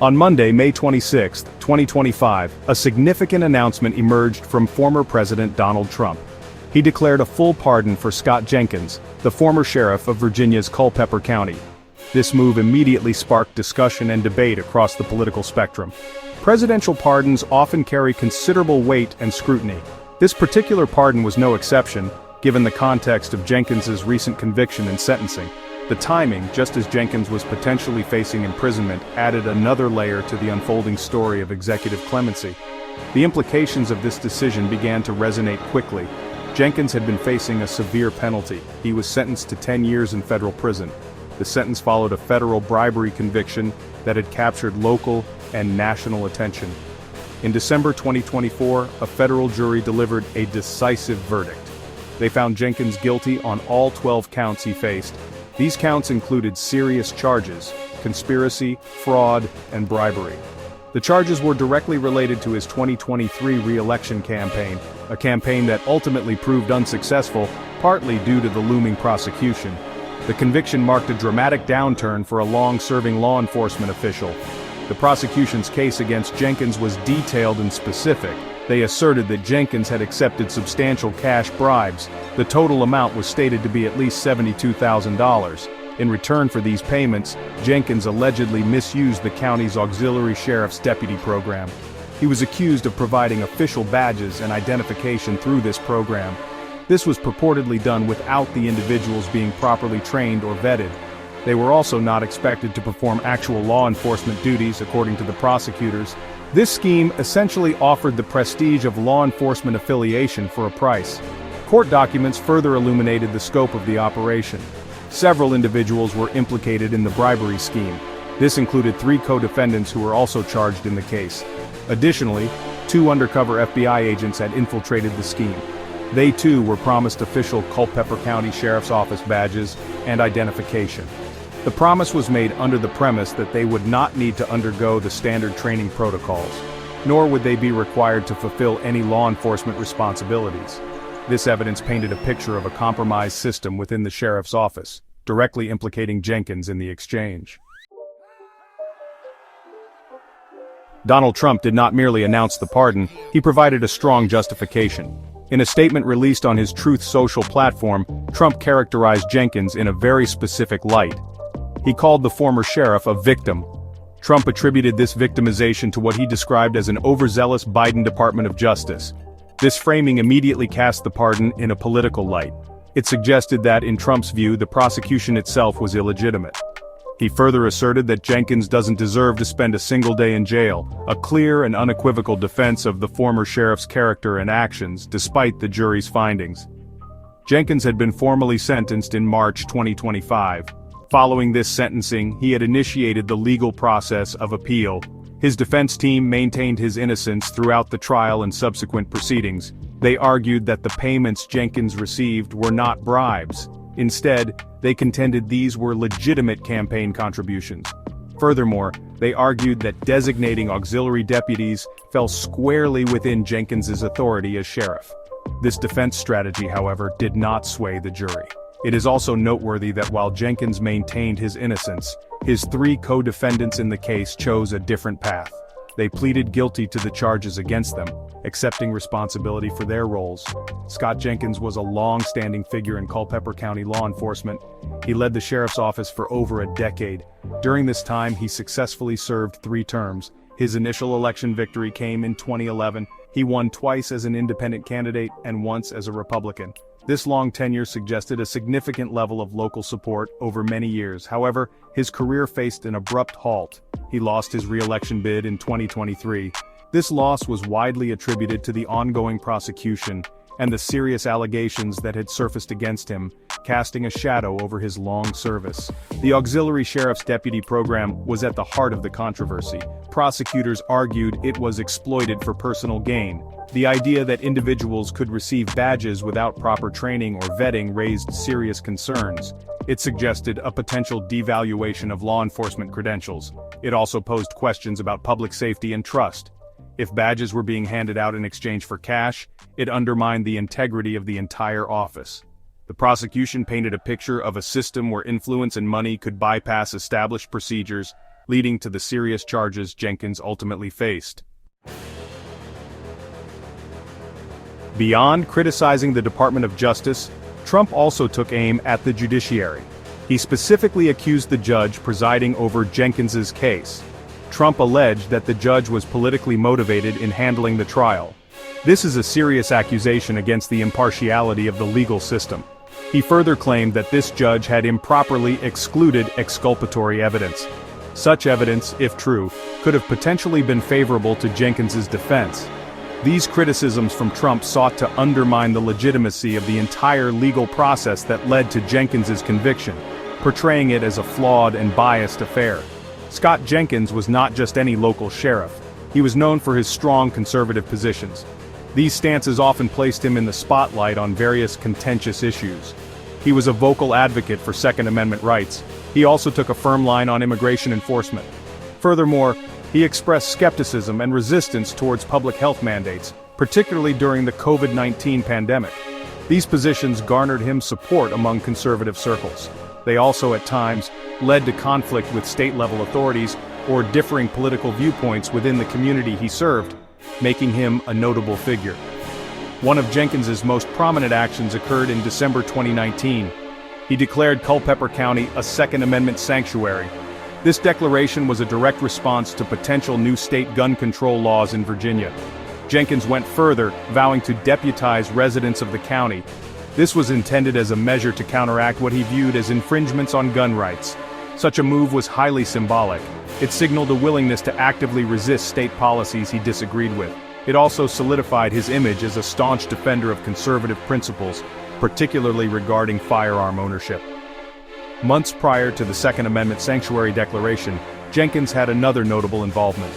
On Monday, May 26, 2025, a significant announcement emerged from former President Donald Trump. He declared a full pardon for Scott Jenkins, the former sheriff of Virginia's Culpeper County. This move immediately sparked discussion and debate across the political spectrum. Presidential pardons often carry considerable weight and scrutiny. This particular pardon was no exception, given the context of Jenkins's recent conviction and sentencing. The timing, just as Jenkins was potentially facing imprisonment, added another layer to the unfolding story of executive clemency. The implications of this decision began to resonate quickly. Jenkins had been facing a severe penalty. He was sentenced to 10 years in federal prison. The sentence followed a federal bribery conviction that had captured local and national attention. In December 2024, a federal jury delivered a decisive verdict. They found Jenkins guilty on all 12 counts he faced. These counts included serious charges: conspiracy, fraud, and bribery. The charges were directly related to his 2023 re-election campaign, a campaign that ultimately proved unsuccessful, partly due to the looming prosecution. The conviction marked a dramatic downturn for a long-serving law enforcement official. The prosecution's case against Jenkins was detailed and specific. They asserted that Jenkins had accepted substantial cash bribes. The total amount was stated to be at least $72,000. In return for these payments, Jenkins allegedly misused the county's auxiliary sheriff's deputy program. He was accused of providing official badges and identification through this program. This was purportedly done without the individuals being properly trained or vetted. They were also not expected to perform actual law enforcement duties, according to the prosecutors. This scheme essentially offered the prestige of law enforcement affiliation for a price. Court documents further illuminated the scope of the operation. Several individuals were implicated in the bribery scheme. This included 3 co-defendants who were also charged in the case. Additionally, 2 undercover FBI agents had infiltrated the scheme. They too were promised official Culpeper County Sheriff's Office badges and identification. The promise was made under the premise that they would not need to undergo the standard training protocols, nor would they be required to fulfill any law enforcement responsibilities. This evidence painted a picture of a compromised system within the sheriff's office, directly implicating Jenkins in the exchange. Donald Trump did not merely announce the pardon, he provided a strong justification. In a statement released on his Truth Social platform, Trump characterized Jenkins in a very specific light. He called the former sheriff a victim. Trump attributed this victimization to what he described as an overzealous Biden Department of Justice. This framing immediately cast the pardon in a political light. It suggested that, in Trump's view, the prosecution itself was illegitimate. He further asserted that Jenkins doesn't deserve to spend a single day in jail, a clear and unequivocal defense of the former sheriff's character and actions, despite the jury's findings. Jenkins had been formally sentenced in March 2025. Following this sentencing, he had initiated the legal process of appeal. His defense team maintained his innocence throughout the trial and subsequent proceedings. They argued that the payments Jenkins received were not bribes. Instead, they contended these were legitimate campaign contributions. Furthermore, they argued that designating auxiliary deputies fell squarely within Jenkins's authority as sheriff. This defense strategy, however, did not sway the jury. It is also noteworthy that while Jenkins maintained his innocence, his 3 co-defendants in the case chose a different path. They pleaded guilty to the charges against them, accepting responsibility for their roles. Scott Jenkins was a long-standing figure in Culpeper County law enforcement. He led the sheriff's office for over a decade. During this time, he successfully served 3 terms. His initial election victory came in 2011. He won twice as an independent candidate and once as a Republican. This long tenure suggested a significant level of local support over many years. However, his career faced an abrupt halt. He lost his re-election bid in 2023. This loss was widely attributed to the ongoing prosecution and the serious allegations that had surfaced against him, casting a shadow over his long service. The auxiliary sheriff's deputy program was at the heart of the controversy. Prosecutors argued it was exploited for personal gain. The idea that individuals could receive badges without proper training or vetting raised serious concerns. It suggested a potential devaluation of law enforcement credentials. It also posed questions about public safety and trust. If badges were being handed out in exchange for cash, it undermined the integrity of the entire office. The prosecution painted a picture of a system where influence and money could bypass established procedures, leading to the serious charges Jenkins ultimately faced. Beyond criticizing the Department of Justice, Trump also took aim at the judiciary. He specifically accused the judge presiding over Jenkins's case. Trump alleged that the judge was politically motivated in handling the trial. This is a serious accusation against the impartiality of the legal system. He further claimed that this judge had improperly excluded exculpatory evidence. Such evidence, if true, could have potentially been favorable to Jenkins's defense. These criticisms from Trump sought to undermine the legitimacy of the entire legal process that led to Jenkins's conviction, portraying it as a flawed and biased affair. Scott Jenkins was not just any local sheriff. He was known for his strong conservative positions. These stances often placed him in the spotlight on various contentious issues. He was a vocal advocate for Second Amendment rights. He also took a firm line on immigration enforcement. Furthermore, he expressed skepticism and resistance towards public health mandates, particularly during the COVID-19 pandemic. These positions garnered him support among conservative circles. They also, at times, led to conflict with state-level authorities or differing political viewpoints within the community he served, making him a notable figure. One of Jenkins's most prominent actions occurred in December 2019. He declared Culpeper County a Second Amendment sanctuary. This declaration was a direct response to potential new state gun control laws in Virginia. Jenkins went further, vowing to deputize residents of the county. This was intended as a measure to counteract what he viewed as infringements on gun rights. Such a move was highly symbolic. It signaled a willingness to actively resist state policies he disagreed with. It also solidified his image as a staunch defender of conservative principles, particularly regarding firearm ownership. Months prior to the Second Amendment Sanctuary Declaration, Jenkins had another notable involvement.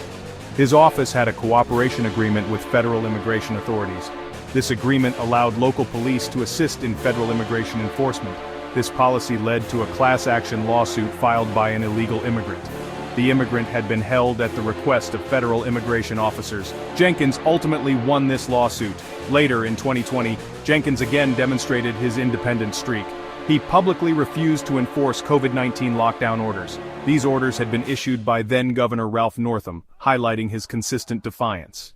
His office had a cooperation agreement with federal immigration authorities. This agreement allowed local police to assist in federal immigration enforcement. This policy led to a class action lawsuit filed by an illegal immigrant. The immigrant had been held at the request of federal immigration officers. Jenkins ultimately won this lawsuit. Later in 2020, Jenkins again demonstrated his independent streak. He publicly refused to enforce COVID-19 lockdown orders. These orders had been issued by then-Governor Ralph Northam, highlighting his consistent defiance.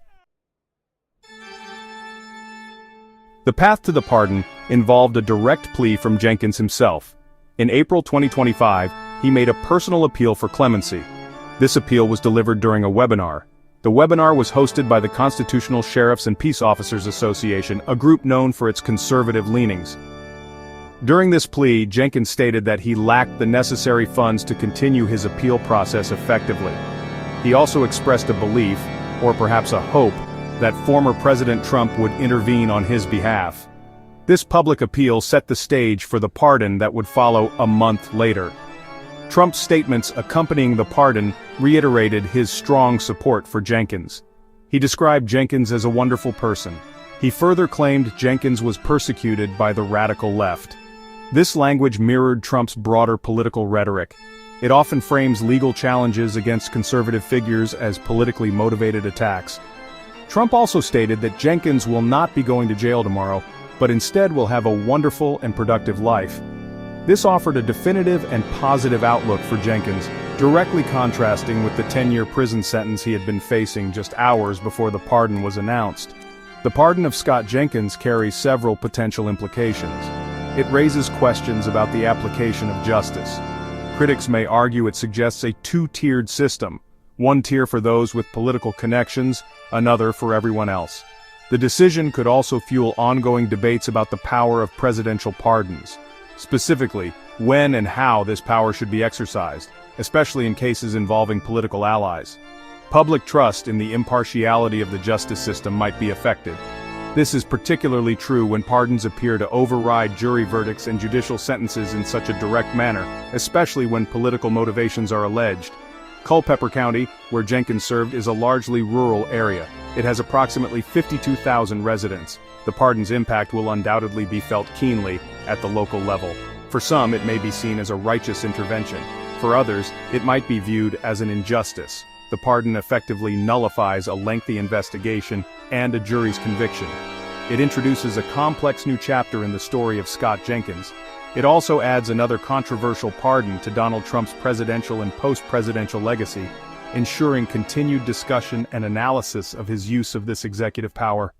The path to the pardon involved a direct plea from Jenkins himself. In April 2025, he made a personal appeal for clemency. This appeal was delivered during a webinar. The webinar was hosted by the Constitutional Sheriffs and Peace Officers Association, a group known for its conservative leanings. During this plea, Jenkins stated that he lacked the necessary funds to continue his appeal process effectively. He also expressed a belief, or perhaps a hope, that former President Trump would intervene on his behalf. This public appeal set the stage for the pardon that would follow a month later. Trump's statements accompanying the pardon reiterated his strong support for Jenkins. He described Jenkins as a wonderful person. He further claimed Jenkins was persecuted by the radical left. This language mirrored Trump's broader political rhetoric. It often frames legal challenges against conservative figures as politically motivated attacks. Trump also stated that Jenkins will not be going to jail tomorrow, but instead will have a wonderful and productive life. This offered a definitive and positive outlook for Jenkins, directly contrasting with the 10-year prison sentence he had been facing just hours before the pardon was announced. The pardon of Scott Jenkins carries several potential implications. It raises questions about the application of justice. Critics may argue it suggests a two-tiered system, one tier for those with political connections, another for everyone else. The decision could also fuel ongoing debates about the power of presidential pardons. Specifically, when and how this power should be exercised, especially in cases involving political allies. Public trust in the impartiality of the justice system might be affected. This is particularly true when pardons appear to override jury verdicts and judicial sentences in such a direct manner, especially when political motivations are alleged. Culpeper County, where Jenkins served, is a largely rural area. It has approximately 52,000 residents. The pardon's impact will undoubtedly be felt keenly at the local level. For some, it may be seen as a righteous intervention. For others, it might be viewed as an injustice. The pardon effectively nullifies a lengthy investigation and a jury's conviction. It introduces a complex new chapter in the story of Scott Jenkins. It also adds another controversial pardon to Donald Trump's presidential and post-presidential legacy, ensuring continued discussion and analysis of his use of this executive power.